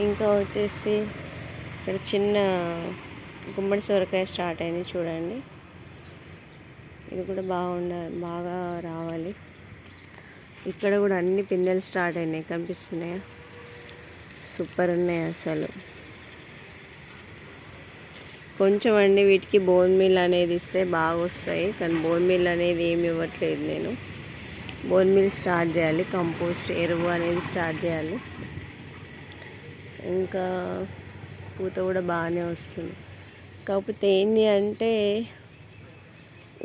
ఇంకా వచ్చేసి ఇక్కడ చిన్న గుమ్మడి సొరకాయ స్టార్ట్ అయింది చూడండి. ఇది కూడా బాగా రావాలి. ఇక్కడ కూడా అన్ని పిందెలు స్టార్ట్ అయినాయి, కనిపిస్తున్నాయా? సూపర్ ఉన్నాయి అసలు. కొంచెం అండి వీటికి బోన్ మీల్ అనేది ఇస్తే బాగా వస్తాయి, కానీ బోన్ మీల్ అనేది ఏమి ఇవ్వట్లేదు నేను. బోన్ మీల్ స్టార్ట్ చేయాలి, కంపోస్ట్ ఎరువు అనేది స్టార్ట్ చేయాలి. ఇంకా పూత కూడా బాగానే వస్తుంది. కాకపోతే ఏంటి అంటే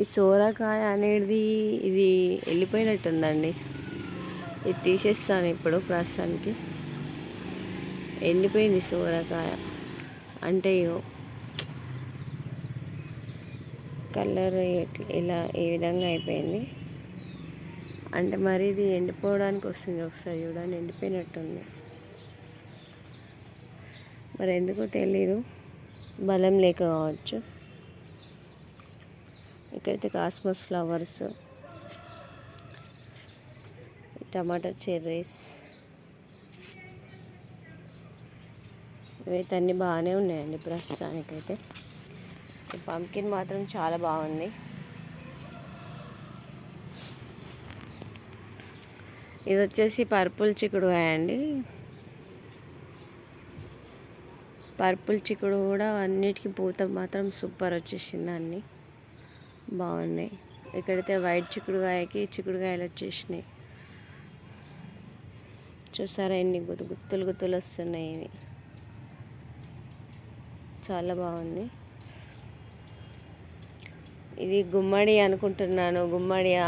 ఈ సోరకాయ అనేది ఇది వెళ్ళిపోయినట్టుందండి. ఇది తీసేస్తాను ఇప్పుడు ప్రస్తుతానికి. ఎండిపోయింది సోరకాయ, అంటే కలర్ ఇలా ఏ విధంగా అయిపోయింది అంటే మరి ఇది ఎండిపోవడానికి వస్తుంది. ఒకసారి చూడండి, ఎండిపోయినట్టుంది. మరి ఎందుకో తెలీదు, బలం లేక కావచ్చు. ఇక్కడైతే కాస్మోస్ ఫ్లవర్స్, టమాటా చెర్రీస్, ఇవైతే అన్నీ బాగానే ఉన్నాయండి ప్రస్తుతానికైతే. పంకిన్ మాత్రం చాలా బాగుంది. ఇది వచ్చేసి పర్పుల్ చిక్కుడుకాయ అండి. పర్పుల్ చిక్కుడు కూడా అన్నిటికీ పూత మాత్రం సూపర్ వచ్చేసింది, అన్నీ బాగున్నాయి. ఇక్కడైతే వైట్ చిక్కుడుకాయలు వచ్చేసినాయి. చూసారా ఎన్ని గుత్తులు వస్తున్నాయి. ఇవి చాలా బాగుంది. ఇది గుమ్మడి అనుకుంటున్నాను, గుమ్మడియా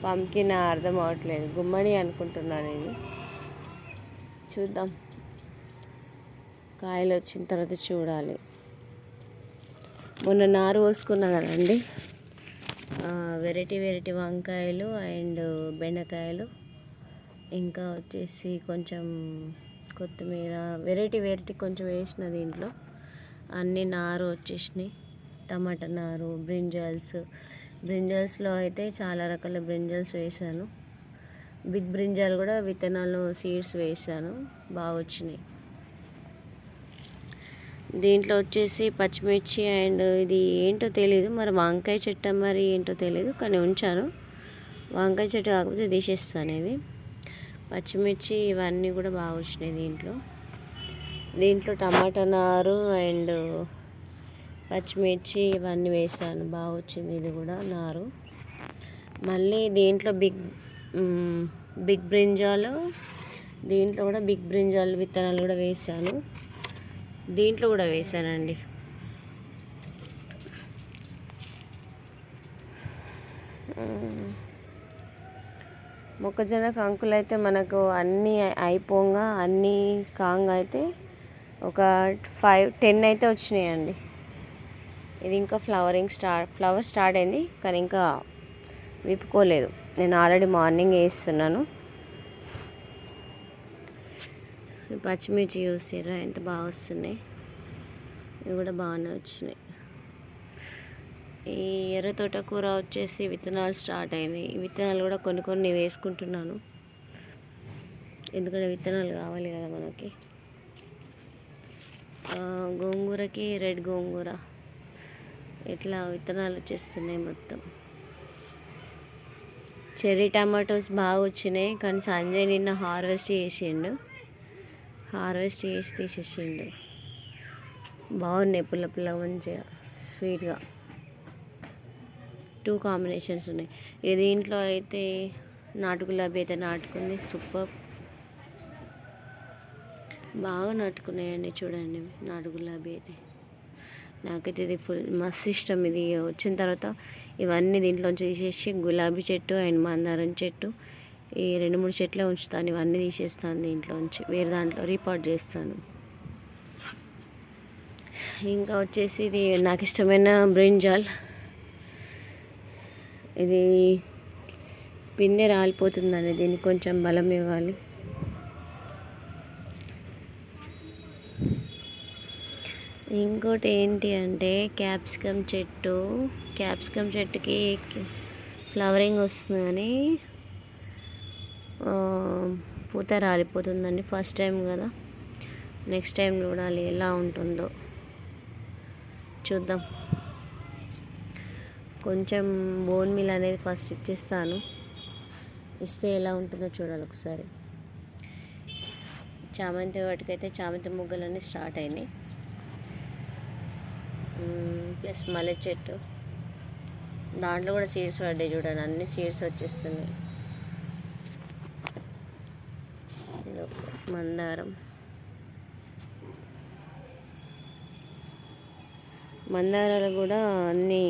పంకిన్ అర్థం అవట్లేదు. గుమ్మడి అనుకుంటున్నాను. ఇది చూద్దాం, కాయలు వచ్చిన తర్వాత చూడాలి. మొన్న నారు పోసుకున్నా కదండి, వెరైటీ వంకాయలు అండ్ బెండకాయలు, ఇంకా వచ్చేసి కొంచెం కొత్తిమీర, వెరైటీ కొంచెం వేసిన దీంట్లో అన్నీ నారు వచ్చేసినాయి. టమాటా నారు, బ్రింజల్స్లో అయితే చాలా రకాల బ్రింజల్స్ వేసాను. బిగ్ బ్రింజాల్ కూడా విత్తనాలు సీడ్స్ వేసాను, బాగా వచ్చినాయి. దీంట్లో వచ్చేసి పచ్చిమిర్చి అండ్ ఇది ఏంటో తెలీదు, మరి వంకాయ చెట్టు మరి ఏంటో తెలీదు, కానీ ఉంచాను. వంకాయ చెట్టు కాకపోతే తీసేస్తాను. ఇది పచ్చిమిర్చి ఇవన్నీ కూడా బాగా వచ్చినాయి. దీంట్లో టమాటా నారు అండ్ పచ్చిమిర్చి ఇవన్నీ వేసాను, బాగా వచ్చింది ఇది కూడా నారు. మళ్ళీ దీంట్లో బిగ్ బ్రింజాలు, దీంట్లో కూడా బిగ్ బ్రింజాల్ విత్తనాలు కూడా వేసాను. దీంట్లో కూడా వేసానండి. మొక్కజొన్న కంకులు అయితే మనకు అన్నీ అయిపోగా అన్నీ కాంగ్ అయితే ఒక 5-10 అయితే వచ్చినాయండి. ఇది ఇంకా ఫ్లవర్ స్టార్ట్ అయింది, కానీ ఇంకా విప్పుకోలేదు. నేను ఆల్రెడీ మార్నింగ్ వేస్తున్నాను. పచ్చిమిర్చి చూసారా ఎంత బాగా వస్తున్నాయి. ఇవి కూడా బాగానే వచ్చినాయి. ఈ ఎర్ర తోటకూర వచ్చేసి విత్తనాలు స్టార్ట్ అయినాయి. ఈ విత్తనాలు కూడా కొన్ని వేసుకుంటున్నాను, ఎందుకంటే విత్తనాలు కావాలి కదా మనకి. గోంగూరకి రెడ్ గోంగూర ఇట్లా విత్తనాలు వచ్చేస్తున్నాయి మొత్తం. చెర్రీ టమాటోస్ బాగా వచ్చినాయి, కానీ సంజయ్ నిన్న హార్వెస్ట్ చేసి తీసేసిండు. బాగున్నాయి, పుల్ల మంచిగా స్వీట్గా. 2 కాంబినేషన్స్ ఉన్నాయి. దీంట్లో అయితే నాటు గులాబీ అయితే నాటుకుంది, సూపర్ బాగా నాటుకున్నాయండి. చూడండి నాటు గులాబీ అయితే నాకైతే ఇది ఫుల్ మస్తు ఇష్టం. ఇది వచ్చిన తర్వాత ఇవన్నీ దీంట్లోంచి తీసేసి గులాబీ చెట్టు అండ్ మందారం చెట్టు, ఈ 2-3 చెట్లే ఉంచుతాను. ఇవన్నీ తీసేస్తాను దీంట్లోంచి, వేరే దాంట్లో రీపాట్ చేస్తాను. ఇంకా వచ్చేసి ఇది నాకు ఇష్టమైన బ్రింజాల్. ఇది పిందె రాలిపోతుందండి, దీనికి కొంచెం బలం ఇవ్వాలి. ఇంకోటి ఏంటి అంటే క్యాప్సికమ్ చెట్టుకి ఫ్లవరింగ్ వస్తుంది, కానీ పూత రాలిపోతుందండి. ఫస్ట్ టైం కదా, నెక్స్ట్ టైం చూడాలి ఎలా ఉంటుందో చూద్దాం. కొంచెం బోన్ మిల్ అనేది ఫస్ట్ ఇచ్చేస్తాను, ఇస్తే ఎలా ఉంటుందో చూడాలి ఒకసారి. చామంతి వాటికైతే చామంతి మొగ్గలన్నీ స్టార్ట్ అయినాయి. ప్లస్ మల్లె చెట్టు, దాంట్లో కూడా సీడ్స్ పడ్డాయి చూడండి, అన్ని సీడ్స్ వచ్చేస్తున్నాయి. ఇది మందారం, మందారాలు కూడా అన్నీ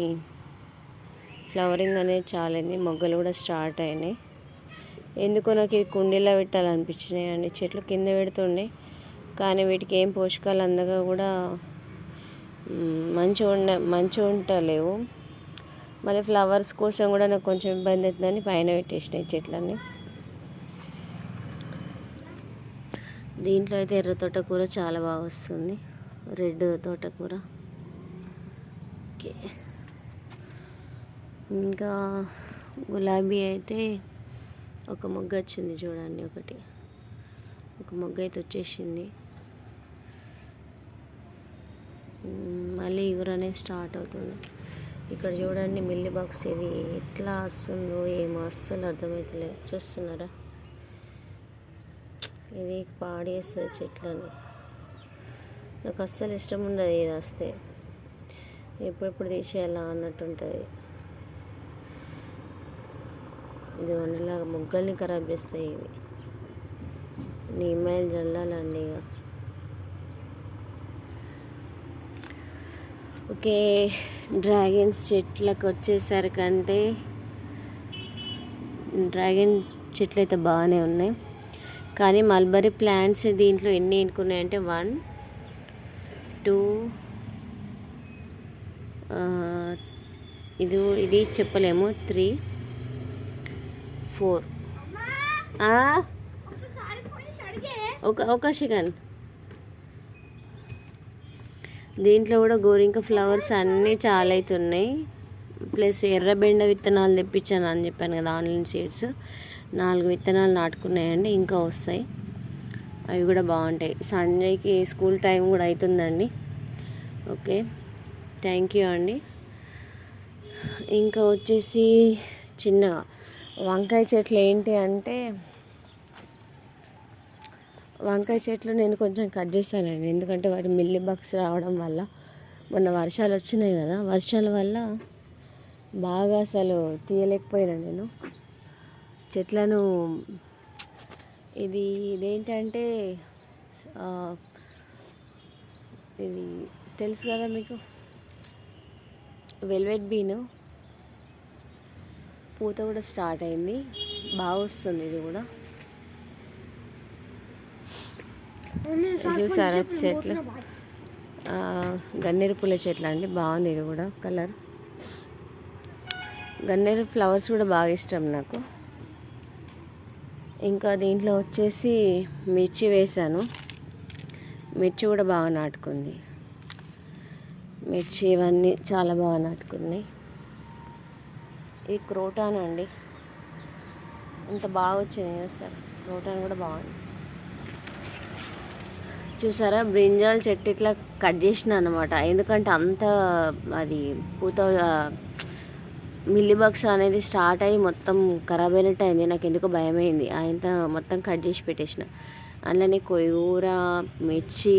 ఫ్లవరింగ్ అనేది చాలింది, మొగ్గలు కూడా స్టార్ట్ అయినాయి. ఎందుకో నాకు ఇది కుండీలో పెట్టాలనిపించినాయి అండి. చెట్లు కింద పెడుతుండే కానీ వీటికి ఏం పోషకాలు అందగా కూడా మంచిగా ఉండలేవు. మళ్ళీ ఫ్లవర్స్ కోసం కూడా నాకు కొంచెం ఇబ్బంది అవుతుందని పైన పెట్టేసినాయి చెట్లన్నీ. దీంట్లో అయితే ఎర్ర తోటకూర చాలా బాగా వస్తుంది, రెడ్ తోటకూర. ఓకే, ఇంకా గులాబీ అయితే ఒక మొగ్గ వచ్చింది చూడండి, ఒక మొగ్గ అయితే వచ్చేసింది. మళ్ళీ ఇగురనే స్టార్ట్ అవుతుంది. ఇక్కడ చూడండి మిల్లీ బాక్స్, ఇది ఎట్లా వస్తుందో ఏమో అస్సలు అర్థమవుతలేదు. చూస్తున్నారా, ఇది పాడేస్తుంది చెట్లని. నాకు అస్సలు ఇష్టం ఉండదు ఇది వస్తే, ఎప్పుడెప్పుడు తీసేయాలా అన్నట్టుంటుంది. ఇది వండలాగా మొగ్గల్ని ఖరాబ్ చేస్తాయి ఇవి. నీమాయిల్ చల్లాలండి ఇక. ఓకే, డ్రాగన్స్ చెట్లకు వచ్చేసరికంటే డ్రాగన్ చెట్లు అయితే బాగానే ఉన్నాయి, కానీ మల్బరీ ప్లాంట్స్ దీంట్లో ఎన్ని ఎన్నుకున్నాయంటే 1 2 ఇది చెప్పలేము, 3 4 ఒక సెకండ్. దీంట్లో కూడా గోరింక ఫ్లవర్స్ అన్నీ చాలా అవుతున్నాయి. ప్లస్ ఎర్రబెండ విత్తనాలు తెప్పించాను అని చెప్పాను కదా, ఆన్లైన్ సీడ్స్ 4 విత్తనాలు నాటుకున్నాయండి, ఇంకా వస్తాయి. అవి కూడా బాగుంటాయి. సంజయ్కి స్కూల్ టైం కూడా అవుతుందండి. ఓకే, థ్యాంక్ యూ అండి. ఇంకా వచ్చేసి చిన్నగా వంకాయ చెట్లు ఏంటి అంటే, వంకాయ చెట్లు నేను కొంచెం కట్ చేశానండి, ఎందుకంటే వాటి మిల్లీ బగ్స్ రావడం వల్ల. మొన్న వర్షాలు వచ్చినాయి కదా, వర్షాల వల్ల బాగా అసలు తీయలేకపోయాను నేను చెట్లను. ఇదేంటంటే ఇది తెలుసు కదా మీకు, వెల్వెట్ బీను. పూత కూడా స్టార్ట్ అయింది, బాగా వస్తుంది ఇది కూడా. చూసారా చెట్లు, గన్నేరు పూల చెట్లు అండి, బాగుంది ఇది కూడా కలర్. గన్నేరు ఫ్లవర్స్ కూడా బాగా ఇష్టం నాకు. ఇంకా దీంట్లో వచ్చేసి మిర్చి వేసాను, మిర్చి కూడా బాగా నాటుకుంది. మిర్చి ఇవన్నీ చాలా బాగా నాటుకున్నాయి. ఇది క్రోటాన్ అండి, ఇంత బాగా వచ్చినాయి సార్. క్రోటాన్ కూడా బాగుంది. చూసారా, బ్రింజాల్ చెట్టు ఇట్లా కట్ చేసిన అనమాట, ఎందుకంటే అంత అది పూత మిల్లీబగ్స్ అనేది స్టార్ట్ అయ్యి మొత్తం ఖరాబ్ అయినట్టు అయింది. నాకు ఎందుకో భయమైంది, ఆయన మొత్తం కట్ చేసి పెట్టేసిన. అందులోనే కొయ్యూర, మిర్చి,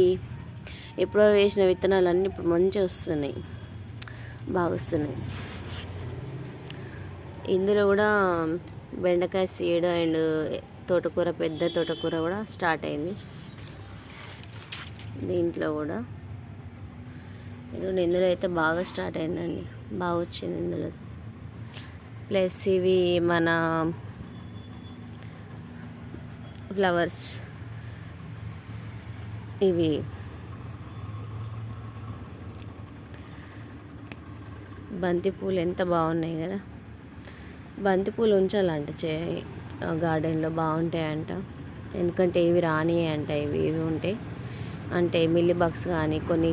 ఎప్పుడో వేసిన విత్తనాలన్నీ ఇప్పుడు మంచిగా వస్తున్నాయి, బాగా వస్తున్నాయి. ఇందులో కూడా బెండకాయ సీడ్ అండ్ తోటకూర, పెద్ద తోటకూర కూడా స్టార్ట్ అయింది. దీంట్లో కూడా ఇందులో అయితే బాగా స్టార్ట్ అయిందండి, బాగా వచ్చింది ఇందులో. ప్లస్ ఇవి మన ఫ్లవర్స్, ఇవి బంతిపూలు ఎంత బాగున్నాయి కదా. బంతిపూలు ఉంచాలంట గార్డెన్లో, బాగుంటాయంట. ఎందుకంటే ఇవి రానియంట, ఇవి ఉంటాయి అంటే మిల్లీ బగ్స్ కానీ కొన్ని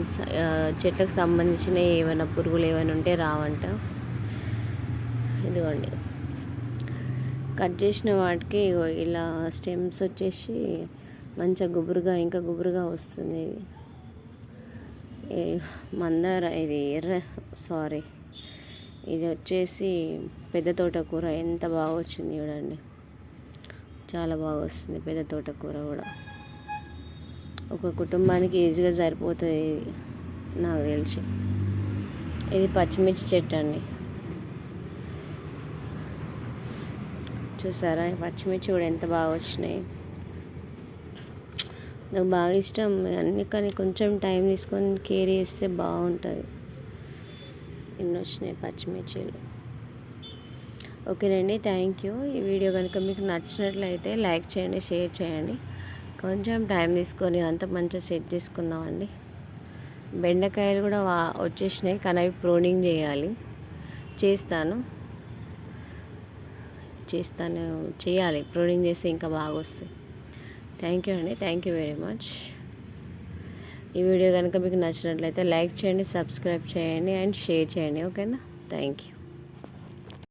చెట్లకు సంబంధించిన ఏమైనా పురుగులు ఏమైనా ఉంటే రావంట. ఇదిగోండి, కట్ చేసిన వాటికి ఇలా స్టెమ్స్ వచ్చేసి మంచిగా గుబురుగా ఇంకా గుబురుగా వస్తుంది ఇది. మందార ఇది సారీ ఇది వచ్చేసి పెద్ద తోటకూర. ఎంత బాగా వచ్చింది చూడండి, చాలా బాగా వస్తుంది పెద్ద తోటకూర కూడా. ఒక కుటుంబానికి ఈజీగా సరిపోతుంది ఇది నాకు తెలిసి. ఇది పచ్చిమిర్చి చెట్టు అండి, చూసారా పచ్చిమిర్చి కూడా ఎంత బాగా వచ్చినాయి. నాకు బాగా ఇష్టం అన్నీ, కానీ కొంచెం టైం తీసుకొని కేర్ చేస్తే బాగుంటుంది. ఎన్ని వచ్చినాయి పచ్చిమిర్చీలు. ఓకేనండి, థ్యాంక్ యూ. ఈ వీడియో కనుక మీకు నచ్చినట్లయితే లైక్ చేయండి, షేర్ చేయండి. కొంచెం టైం తీసుకొని అంత మంచిగా సెట్ చేసుకుందామండి. బెండకాయలు కూడా వచ్చేసినాయి, కానీ అవి ప్రూనింగ్ చేయాలి. చేయాలి ప్రూనింగ్ చేస్తే ఇంకా బాగా వస్తాయి. థ్యాంక్ యూ అండి, థ్యాంక్ యూ వెరీ మచ్. ఈ వీడియో కనుక మీకు నచ్చినట్లయితే లైక్ చేయండి, సబ్స్క్రైబ్ చేయండి అండ్ షేర్ చేయండి. ఓకేనా, థ్యాంక్ యూ.